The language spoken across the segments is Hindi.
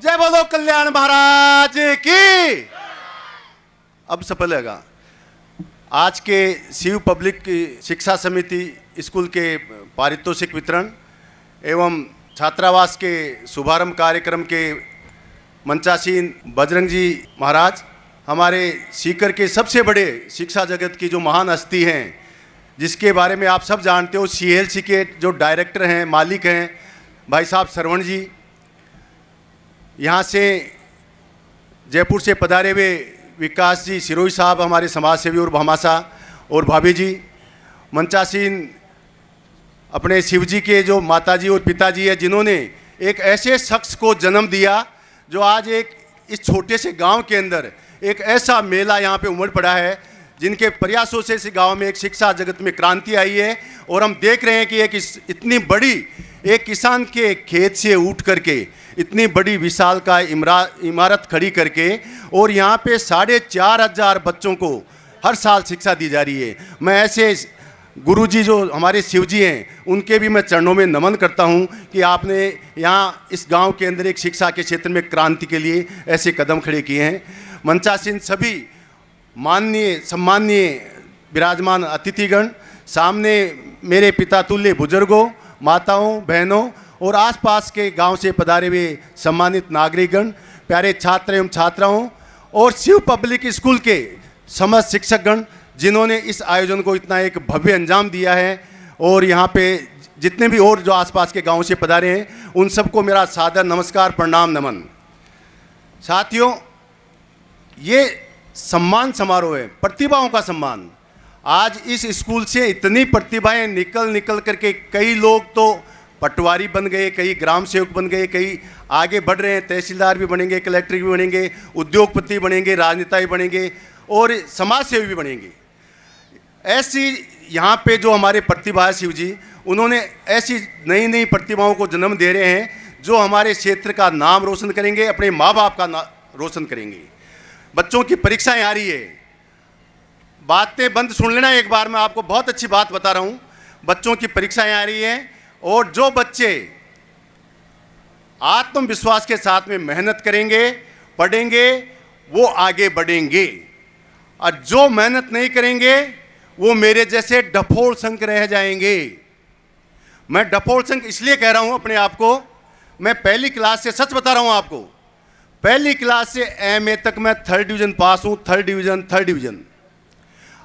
जय बोलो कल्याण महाराज की। अब सफल होगा। आज के शिव पब्लिक शिक्षा समिति स्कूल के पारितोषिक वितरण एवं छात्रावास के शुभारंभ कार्यक्रम के मंचासीन बजरंग जी महाराज, हमारे सीकर के सबसे बड़े शिक्षा जगत की जो महान हस्ती हैं, जिसके बारे में आप सब जानते हो, CLC के जो डायरेक्टर हैं, मालिक हैं, भाई साहब श्रवण जी। यहाँ से जयपुर से पधारे हुए विकास जी सिरोही साहब, हमारे समाज सेवी और भामाशा और भाभी जी। मंचासीन अपने शिव जी के जो माता जी और पिताजी है, जिन्होंने एक ऐसे शख्स को जन्म दिया जो आज एक इस छोटे से गांव के अंदर एक ऐसा मेला यहाँ पे उमड़ पड़ा है, जिनके प्रयासों से इस गांव में एक शिक्षा जगत में क्रांति आई है। और हम देख रहे हैं कि एक इतनी बड़ी एक किसान के खेत से उठ करके इतनी बड़ी विशाल का इमारत खड़ी करके और यहाँ पे 4,500 बच्चों को हर साल शिक्षा दी जा रही है। मैं ऐसे गुरुजी जो हमारे शिव जी हैं, उनके भी मैं चरणों में नमन करता हूँ कि आपने यहाँ इस गांव के अंदर एक शिक्षा के क्षेत्र में क्रांति के लिए ऐसे कदम खड़े किए हैं। मंचासीन सभी माननीय सम्माननीय विराजमान अतिथिगण, सामने मेरे पिता तुल्य बुजुर्गों, माताओं, बहनों और आसपास के गांव से पधारे हुए सम्मानित नागरिकगण, प्यारे छात्र एवं छात्राओं और शिव पब्लिक स्कूल के समस्त शिक्षकगण, जिन्होंने इस आयोजन को इतना एक भव्य अंजाम दिया है। और यहाँ पे जितने भी और जो आसपास के गांव से पधारे हैं, उन सबको मेरा सादर नमस्कार, प्रणाम, नमन। साथियों, ये सम्मान समारोह है, प्रतिभाओं का सम्मान। आज इस स्कूल से इतनी प्रतिभाएं निकल करके कई लोग तो पटवारी बन गए, कई ग्राम सेवक बन गए, कई आगे बढ़ रहे हैं, तहसीलदार भी बनेंगे, कलेक्टर भी बनेंगे, उद्योगपति बनेंगे, राजनेता भी बनेंगे और समाज सेवी भी बनेंगे। ऐसी यहाँ पे जो हमारे प्रतिभा है शिव जी, उन्होंने ऐसी नई नई प्रतिभाओं को जन्म दे रहे हैं जो हमारे क्षेत्र का नाम रोशन करेंगे, अपने माँ बाप का रोशन करेंगे। बच्चों की परीक्षाएं आ रही है, बातें बंद सुन लेना एक बार, मैं आपको बहुत अच्छी बात बता रहा हूँ। बच्चों की परीक्षाएं आ रही हैं और जो बच्चे आत्मविश्वास के साथ में मेहनत करेंगे, पढ़ेंगे, वो आगे बढ़ेंगे। और जो मेहनत नहीं करेंगे वो मेरे जैसे डफोल संख रह जाएंगे। मैं डफोल संख इसलिए कह रहा हूं अपने आप को, मैं पहली क्लास से, सच बता रहा हूं आपको, पहली क्लास से MA तक मैं 3rd डिवीजन पास हूं, 3rd डिवीजन,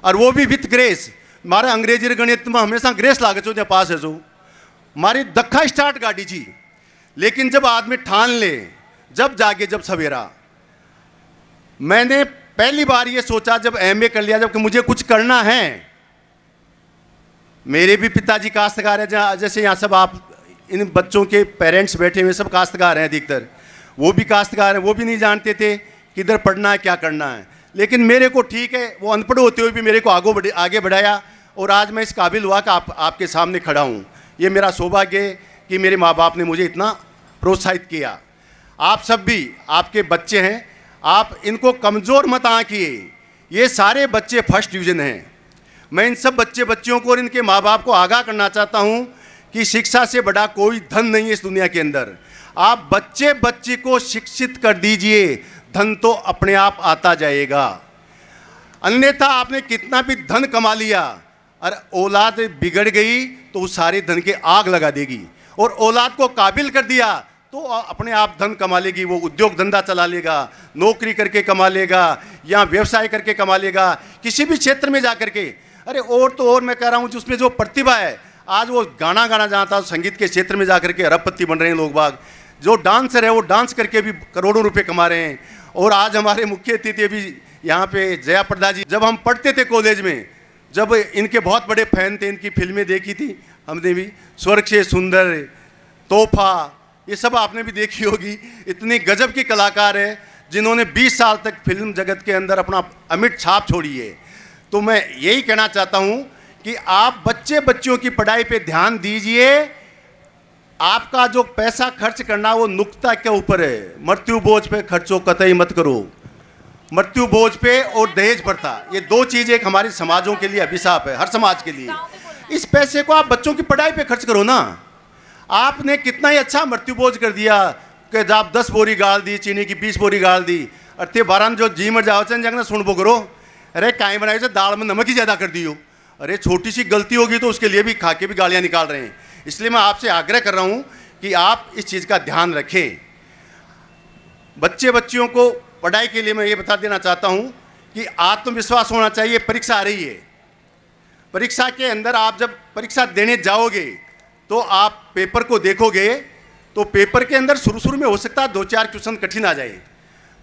और वो भी विथ ग्रेस। मारे अंग्रेजी गणित में हमेशा ग्रेस लागे छो, जब पास है जो मारी दखा स्टार्ट गाड़ी जी। लेकिन जब आदमी ठान ले, जब जागे जब सवेरा। मैंने पहली बार ये सोचा जब MA कर लिया, जब कि मुझे कुछ करना है। मेरे भी पिताजी काश्तकार हैं, जैसे यहाँ सब आप इन बच्चों के पेरेंट्स बैठे हुए सब काश्तकार हैं अधिकतर, वो भी काश्तकार हैं। वो भी नहीं जानते थे किधर पढ़ना है, क्या करना है। लेकिन मेरे को ठीक है, वो अनपढ़ होते हुए भी मेरे को आगे बढ़ाया और आज मैं इस काबिल हुआ कि आपके सामने खड़ा हूँ। ये मेरा सौभाग्य है कि मेरे माँ बाप ने मुझे इतना प्रोत्साहित किया। आप सब भी, आपके बच्चे हैं, आप इनको कमज़ोर मत आंकिए। ये सारे बच्चे 1st डिवीज़न हैं। मैं इन सब बच्चियों को और इनके माँ बाप को आगाह करना चाहता हूँ कि शिक्षा से बड़ा कोई धन नहीं है इस दुनिया के अंदर। आप बच्चे को शिक्षित कर दीजिए, धन तो अपने आप आता जाएगा। अन्यथा आपने कितना भी धन कमा लिया और औलाद बिगड़ गई तो उस सारे धन के आग लगा देगी। और औलाद को काबिल कर दिया तो अपने आप धन कमा लेगी, वो उद्योग धंधा चला लेगा, नौकरी करके कमा लेगा या व्यवसाय करके कमा लेगा, किसी भी क्षेत्र में जा करके। अरे और तो और मैं कह रहा हूँ, जिसमें जो प्रतिभा है, आज वो गाना जानता है, संगीत के क्षेत्र में जा करके अरबपति बन रहे हैं लोग बाग। जो डांसर है वो डांस करके भी करोड़ों रुपये कमा रहे हैं। और आज हमारे मुख्य अतिथि भी यहाँ पे जया प्रदा जी, जब हम पढ़ते थे कॉलेज में, जब इनके बहुत बड़े फैन थे, इनकी फिल्में देखी थी हमने भी, स्वर्ग से सुंदर, तोहफा, ये सब आपने भी देखी होगी। इतनी गजब की कलाकार है जिन्होंने 20 साल तक फिल्म जगत के अंदर अपना अमिट छाप छोड़ी है। तो मैं यही कहना चाहता हूँ कि आप बच्चियों की पढ़ाई पे ध्यान दीजिए। आपका जो पैसा खर्च करना वो नुक्ता के ऊपर है। मृत्यु बोझ पे खर्चो कतई मत करो, मृत्यु बोझ पे और दहेज प्रथा, ये 2 चीज़ एक हमारे समाजों के लिए अभिशाप है, हर समाज के लिए। इस पैसे को आप बच्चों की पढ़ाई पे खर्च करो ना। आपने कितना ही अच्छा मृत्यु बोझ कर दिया, कि आप 10 बोरी गाल दी, चीनी की 20 बोरी गाल दी, और ते 12 जो जी मर जाओ चन जगना सुन करो, अरे काएँ बनाए थे दाल में नमक ही ज़्यादा कर दियो। अरे छोटी सी गलती होगी तो उसके लिए भी खा के भी गालियाँ निकाल रहे हैं। इसलिए मैं आपसे आग्रह कर रहा हूँ कि आप इस चीज़ का ध्यान रखें। बच्चियों को पढ़ाई के लिए मैं ये बता देना चाहता हूँ कि आत्मविश्वास होना चाहिए। परीक्षा आ रही है, परीक्षा के अंदर आप जब परीक्षा देने जाओगे तो आप पेपर को देखोगे तो पेपर के अंदर शुरू में हो सकता है 2-4 क्वेश्चन कठिन आ जाए।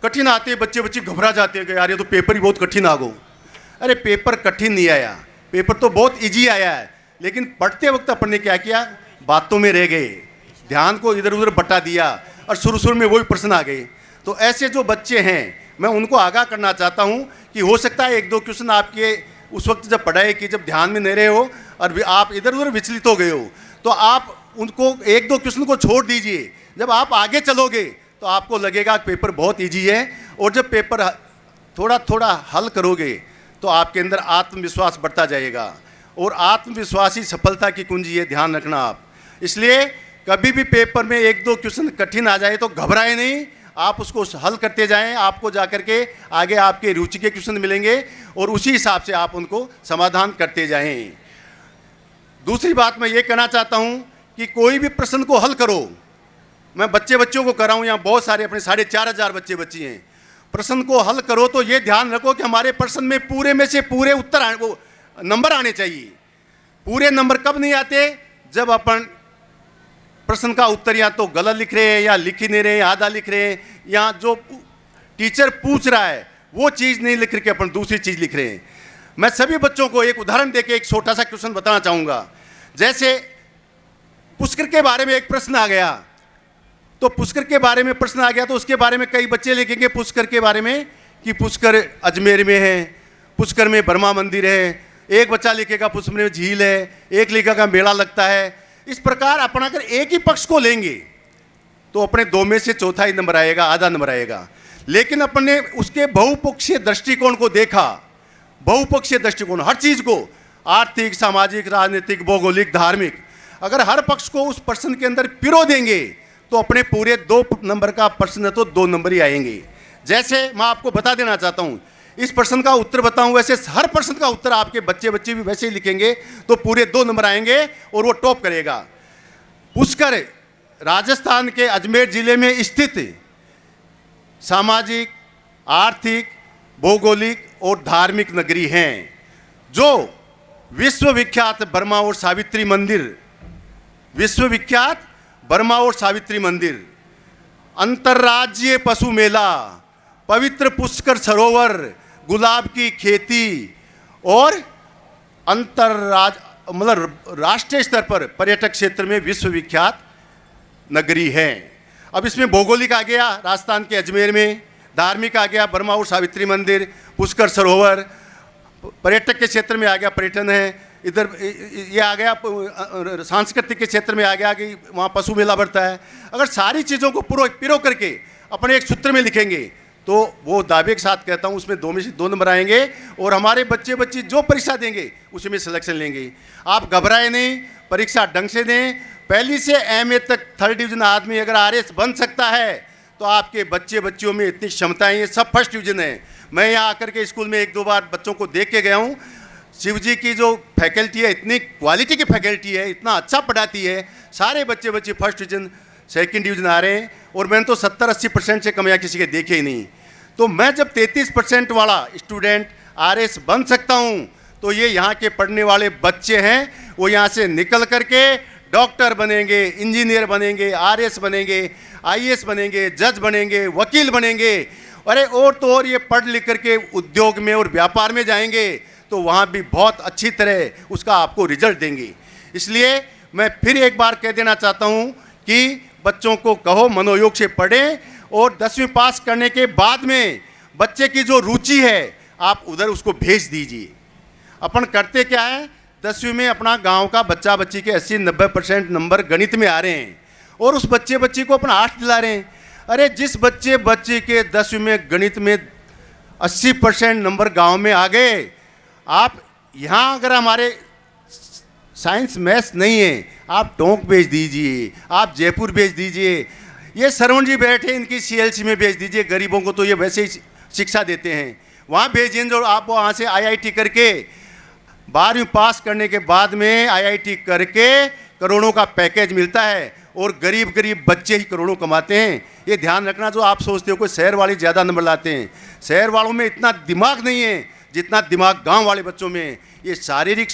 कठिन आते हैं बच्चे घबरा जाते हैं कि यार ये तो पेपर ही बहुत कठिन आ गो। अरे पेपर कठिन नहीं आया, पेपर तो बहुत इजी आया है, लेकिन पढ़ते वक्त अपन ने क्या किया, बातों में रह गए, ध्यान को इधर उधर बटा दिया और शुरू में वही प्रश्न आ गए। तो ऐसे जो बच्चे हैं मैं उनको आगाह करना चाहता हूँ कि हो सकता है 1-2 क्वेश्चन आपके उस वक्त जब पढ़ाई की, जब ध्यान में नहीं रहे हो और आप इधर उधर विचलित हो गए हो, तो आप उनको 1-2 क्वेश्चन को छोड़ दीजिए। जब आप आगे चलोगे तो आपको लगेगा पेपर बहुत इजी है, और जब पेपर थोड़ा थोड़ा हल करोगे तो आपके अंदर आत्मविश्वास बढ़ता जाएगा, और आत्मविश्वास ही सफलता की कुंजी है, ध्यान रखना आप। इसलिए कभी भी पेपर में 1-2 क्वेश्चन कठिन आ जाए तो घबराए नहीं, आप उसको हल करते जाएं। आपको जाकर के आगे आपके रुचि के क्वेश्चन मिलेंगे और उसी हिसाब से आप उनको समाधान करते जाएं। दूसरी बात मैं ये कहना चाहता हूँ कि कोई भी प्रश्न को हल करो। मैं बच्चों को कर रहा हूँ, यहाँ बहुत सारे अपने 4,500 बच्चे हैं। प्रश्न को हल करो तो ये ध्यान रखो कि हमारे प्रश्न में पूरे में से पूरे उत्तर वो नंबर आने चाहिए। पूरे नंबर कब नहीं आते, जब अपन प्रश्न का उत्तर या तो गलत लिख रहे हैं, या लिख ही नहीं रहे, आधा लिख रहे हैं, या जो टीचर पूछ रहा है वो चीज़ नहीं लिख के अपन दूसरी चीज़ लिख रहे हैं। मैं सभी बच्चों को एक उदाहरण देके एक छोटा सा क्वेश्चन बताना चाहूँगा। जैसे पुष्कर के बारे में एक प्रश्न आ गया, तो पुष्कर के बारे में प्रश्न आ गया तो उसके बारे में कई बच्चे लिखेंगे पुष्कर के बारे में कि पुष्कर अजमेर में है, पुष्कर में ब्रह्मा मंदिर है, एक बच्चा लिखेगा पुष्कर में झील है, एक लिखेगा मेला लगता है। इस प्रकार अपन अगर एक ही पक्ष को लेंगे तो अपने 2 में से चौथा ही नंबर आएगा, आधा नंबर आएगा। लेकिन अपन ने उसके बहुपक्षीय दृष्टिकोण को देखा, बहुपक्षीय दृष्टिकोण, हर चीज को, आर्थिक, सामाजिक, राजनीतिक, भौगोलिक, धार्मिक, अगर हर पक्ष को उस प्रश्न के अंदर पिरो देंगे तो अपने पूरे 2 नंबर का प्रश्न तो 2 नंबर ही आएंगे। जैसे मैं आपको बता देना चाहता हूँ, इस प्रश्न का उत्तर बताऊं, वैसे हर प्रश्न का उत्तर आपके बच्चे भी वैसे ही लिखेंगे तो पूरे 2 नंबर आएंगे और वो टॉप करेगा। पुष्कर राजस्थान के अजमेर जिले में स्थित सामाजिक, आर्थिक, भौगोलिक और धार्मिक नगरी हैं, जो विश्वविख्यात बर्मा और सावित्री मंदिर, विश्वविख्यात बर्मा और सावित्री मंदिर, अंतर्राज्यीय पशु मेला, पवित्र पुष्कर सरोवर, गुलाब की खेती और मतलब राष्ट्रीय स्तर पर पर्यटक क्षेत्र में विश्वविख्यात नगरी है। अब इसमें भौगोलिक आ गया राजस्थान के अजमेर में, धार्मिक आ गया बर्मा और सावित्री मंदिर, पुष्कर सरोवर, पर्यटक के क्षेत्र में आ गया पर्यटन है, इधर ये आ गया सांस्कृतिक के क्षेत्र में आ गया कि वहाँ पशु मेला बढ़ता है। अगर सारी चीज़ों को पिरो करके अपने एक सूत्र में लिखेंगे तो वो दावे के साथ कहता हूँ उसमें 2 में से 2 नंबर आएंगे और हमारे बच्चे जो परीक्षा देंगे उसी में सिलेक्शन लेंगे। आप घबराए नहीं, परीक्षा ढंग से दें। पहली से एमए तक 3rd डिवीजन आदमी अगर आरएस बन सकता है तो आपके बच्चों में इतनी क्षमताएं हैं, सब 1st डिवीजन है। मैं यहाँ आकर के स्कूल में 1-2 बार बच्चों को देख के गया हूँ। शिव जी की जो फैकल्टी है, इतनी क्वालिटी की फैकल्टी है, इतना अच्छा पढ़ाती है, सारे बच्चे 1st डिवीजन 2nd डिवीजन आ रहे हैं, और मैंने तो 70-80% से कम या किसी के देखे ही नहीं। तो मैं जब 33% वाला स्टूडेंट आरएस बन सकता हूँ तो ये यहाँ के पढ़ने वाले बच्चे हैं, वो यहाँ से निकल करके डॉक्टर बनेंगे, इंजीनियर बनेंगे, आरएस बनेंगे, आईएएस बनेंगे, जज बनेंगे, वकील बनेंगे। अरे और तो और ये पढ़ लिख करके उद्योग में और व्यापार में जाएंगे तो वहाँ भी बहुत अच्छी तरह उसका आपको रिजल्ट देंगे। इसलिए मैं फिर एक बार कह देना चाहता हूँ कि बच्चों को कहो मनोयोग से पढ़ें, और 10वीं पास करने के बाद में बच्चे की जो रुचि है आप उधर उसको भेज दीजिए। अपन करते क्या है, 10वीं में अपना गांव का बच्ची के 80-90% नंबर गणित में आ रहे हैं और उस बच्ची को अपन 8 दिला रहे हैं। अरे जिस बच्चे के 10वीं में गणित में 80% नंबर गांव में आ गए, आप यहाँ अगर हमारे साइंस मैथ्स नहीं है, आप टोंक भेज दीजिए, आप जयपुर भेज दीजिए, ये श्रवण जी बैठे, इनकी सीएलसी में भेज दीजिए, गरीबों को तो ये वैसे ही शिक्षा देते हैं, वहाँ भेजिए। जो आप वहाँ से आईआईटी करके 12वीं पास करने के बाद में आईआईटी करके करोड़ों का पैकेज मिलता है और गरीब गरीब बच्चे ही करोड़ों कमाते हैं। ये ध्यान रखना। जो आप सोचते हो कि शहर वाले ज़्यादा नंबर लाते हैं, शहर वालों में इतना दिमाग नहीं है जितना दिमाग गांव वाले बच्चों में है। ये शारीरिक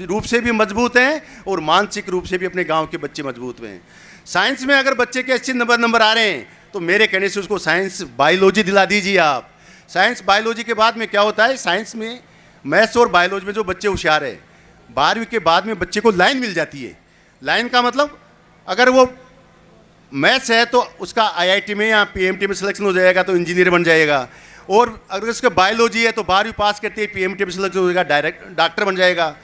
रूप से भी मजबूत हैं और मानसिक रूप से भी अपने गांव के बच्चे मजबूत हैं। साइंस में अगर बच्चे के अच्छे नंबर आ रहे हैं तो मेरे कहने से उसको साइंस बायोलॉजी दिला दीजिए आप। साइंस बायोलॉजी के बाद में क्या होता है, साइंस में मैथ्स और बायोलॉजी में जो बच्चे होशियार है, 12वीं के बाद में बच्चे को लाइन मिल जाती है। लाइन का मतलब अगर वो मैथ्स है तो उसका आईआईटी में या पीएमटी में सिलेक्शन हो जाएगा तो इंजीनियर बन जाएगा, और अगर उसका बायोलॉजी है तो 12वीं पास करते ही पीएमटी में सिलेक्शन हो जाएगा, डायरेक्ट डॉक्टर बन जाएगा।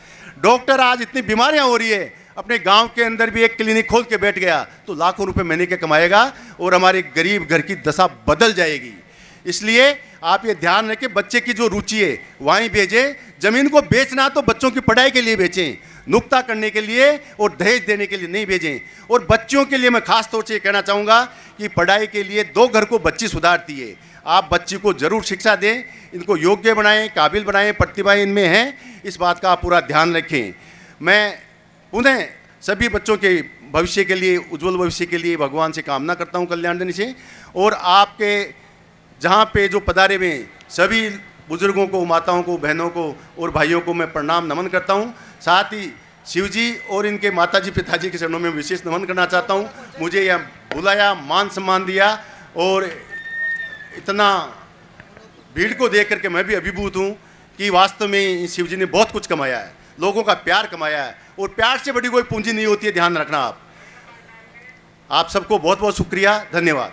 डॉक्टर आज इतनी बीमारियां हो रही है, अपने गांव के अंदर भी एक क्लिनिक खोल के बैठ गया तो लाखों रुपए महीने के कमाएगा और हमारे गरीब घर की दशा बदल जाएगी। इसलिए आप ये ध्यान रखें, बच्चे की जो रुचि है वहीं भेजें। जमीन को बेचना तो बच्चों की पढ़ाई के लिए बेचें, नुक्ता करने के लिए और दहेज देने के लिए नहीं भेजें। और बच्चियों के लिए मैं खास तौर से कहना चाहूँगा कि पढ़ाई के लिए 2 घर को बच्ची सुधारती है। आप बच्ची को जरूर शिक्षा दें, इनको योग्य बनाएं, काबिल बनाएं, प्रतिभाएं इनमें हैं, इस बात का आप पूरा ध्यान रखें। मैं पुनः सभी बच्चों के भविष्य के लिए, उज्जवल भविष्य के लिए भगवान से कामना करता हूँ कल्याण से। और आपके जहाँ पे जो पधारे हुए सभी बुजुर्गों को, माताओं को, बहनों को और भाइयों को मैं प्रणाम नमन करता हूँ। साथ ही शिव जी और इनके माताजी पिताजी के चरणों में विशेष नमन करना चाहता हूँ। मुझे यह बुलाया, मान सम्मान दिया और इतना भीड़ को देख करके मैं भी अभिभूत हूँ कि वास्तव में शिव जी ने बहुत कुछ कमाया है, लोगों का प्यार कमाया है, और प्यार से बड़ी कोई पूंजी नहीं होती है, ध्यान रखना आप। सबको बहुत बहुत शुक्रिया, धन्यवाद।